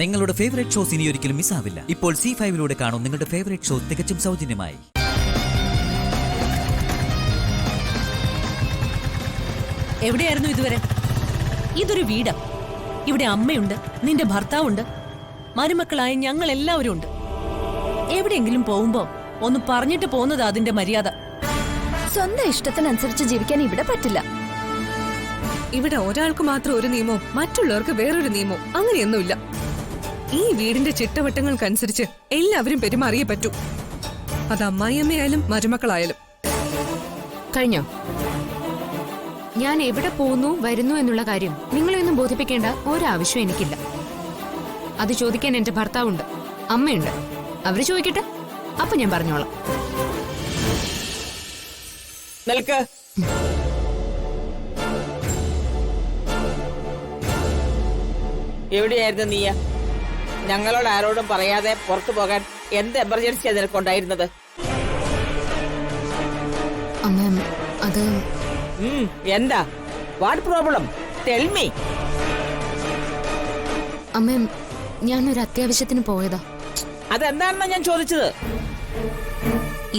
നിങ്ങളുടെ favourite shows ഇനി ഒരിക്കലും മിസ്സാവില്ല. ഇപ്പോൾ C5-ലൂടെ കാണും നിങ്ങളുടെ ഫേവറേറ്റ് ഷോ തികച്ചും സൗജന്യമായി. എവിടെയായിരുന്നു ഇതുവരെ? ഇതൊരു വീടാ. ഇവിടെ അമ്മയുണ്ട്, നിന്റെ ഭർത്താവുണ്ട്, മരുമക്കളായ ഞങ്ങൾ എല്ലാവരും ഉണ്ട്. എവിടെയെങ്കിലും പോകുമ്പോ ഒന്ന് പറഞ്ഞിട്ട് പോകുന്നത് അതിന്റെ മര്യാദ. സ്വന്തം ഇഷ്ടത്തിനനുസരിച്ച് ജീവിക്കാൻ ഇവിടെ പറ്റില്ല. ഇവിടെ ഒരാൾക്ക് മാത്രം ഒരു നിയമവും മറ്റുള്ളവർക്ക് വേറൊരു നിയമവും അങ്ങനെയൊന്നുമില്ല. ഈ വീടിന്റെ ചിട്ടവട്ടങ്ങൾക്കനുസരിച്ച് എല്ലാവരും പെരുമാറിയേ പറ്റൂ. അത് അമ്മായിയമ്മയായാലും മരുമക്കളായാലും. കഴിഞ്ഞോ? ഞാൻ എവിടെ പോകുന്നു വരുന്നു എന്നുള്ള കാര്യം നിങ്ങളെയൊന്നും ബോധിപ്പിക്കേണ്ട ഒരാവശ്യം എനിക്കില്ല. അത് ചോദിക്കാൻ എന്റെ ഭർത്താവുണ്ട്, അമ്മയുണ്ട്. അവര് ചോദിക്കട്ടെ, അപ്പൊ ഞാൻ പറഞ്ഞോളാം. നിൽക്ക്. എവിടെയായിരുന്നു നീയ? ഞങ്ങളോട് ആരോടും പറയാതെ പുറത്തു പോകാൻ എന്ത് എമർജൻസിയാ നിനക്കുണ്ടായിരുന്നത്? അത് എന്താ? What problem? Tell me. അമ്മ, ഞാനൊരു അത്യാവശ്യത്തിന് പോയതാ. അതെന്താണെന്നാ ഞാൻ ചോദിച്ചത്.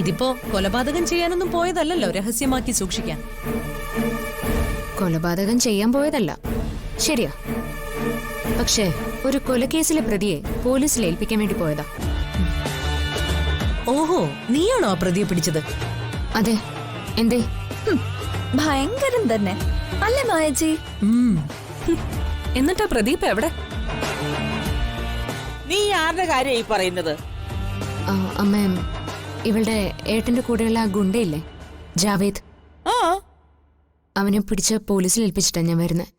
ഇതിപ്പോ കൊലപാതകം ചെയ്യാനൊന്നും പോയതല്ലല്ലോ, രഹസ്യമാക്കി സൂക്ഷിക്കാൻ. കൊലപാതകം ചെയ്യാൻ പോയതല്ല, ശരിയാ. പക്ഷേ ഒരു കൊലക്കേസിലെ പ്രതിയെ പോലീസിൽ ഏൽപ്പിക്കാൻ വേണ്ടി പോയതാ. ഓഹോ, നീയാണോ ആ പ്രതിയെ പിടിച്ചത്? അതെ. എന്തേ? ഭയങ്കരം തന്നെ അല്ലേ മായജി? എന്നിട്ടാ പ്രദീപ് എവിടെ? നീ ആരുടെ കാര്യം ഈ പറയുന്നത്? അമ്മ, ഇവളുടെ ഏട്ടന്റെ കൂടെയുള്ള ആ ഗുണ്ടയില്ലേ, ജാവേദ്, അവനെ പിടിച്ച് പോലീസിൽ ഏൽപ്പിച്ചിട്ടാ ഞാൻ വരുന്നത്.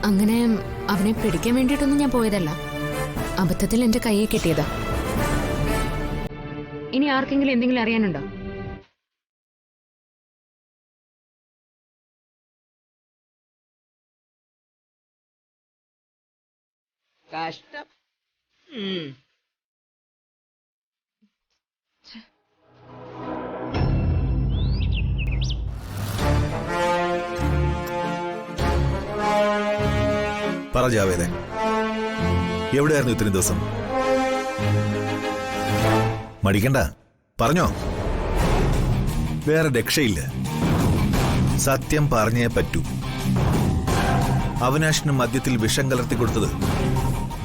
അങ്ങനെ അവനെ പിടിക്കാൻ വേണ്ടിയിട്ടൊന്നും ഞാൻ പോയതല്ല. അബദ്ധത്തിൽ എന്റെ കയ്യിൽ കിട്ടിയതാ. ഇനി ആർക്കെങ്കിലും എന്തെങ്കിലും അറിയാനുണ്ടോ? കഷ്ടം. പറ ജാവേദേ, എവിടെയായിരുന്നു ഇത്രയും ദിവസം? മടിക്കണ്ട, പറഞ്ഞോ. വേറെ രക്ഷയില്ല, സത്യം പറഞ്ഞേ പറ്റൂ. അവിനാഷിന് മദ്യത്തിൽ വിഷം കലർത്തി കൊടുത്തത്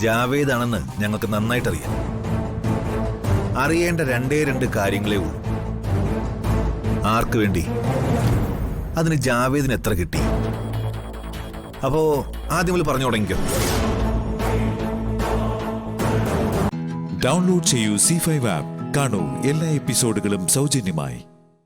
ജാവേദാണെന്ന് ഞങ്ങൾക്ക് നന്നായിട്ടറിയാം. അറിയേണ്ട രണ്ട് കാര്യങ്ങളേ ഉള്ളൂ. ആർക്കു വേണ്ടി? അതിന് ജാവേദിന് എത്ര കിട്ടി? അപ്പോ ആദ്യം പറഞ്ഞു തുടങ്ങിക്കോ. ഡൗൺലോഡ് ചെയ്യൂ C5 ആപ്പ്. കാണൂ എല്ലാ എപ്പിസോഡുകളും സൗജന്യമായി.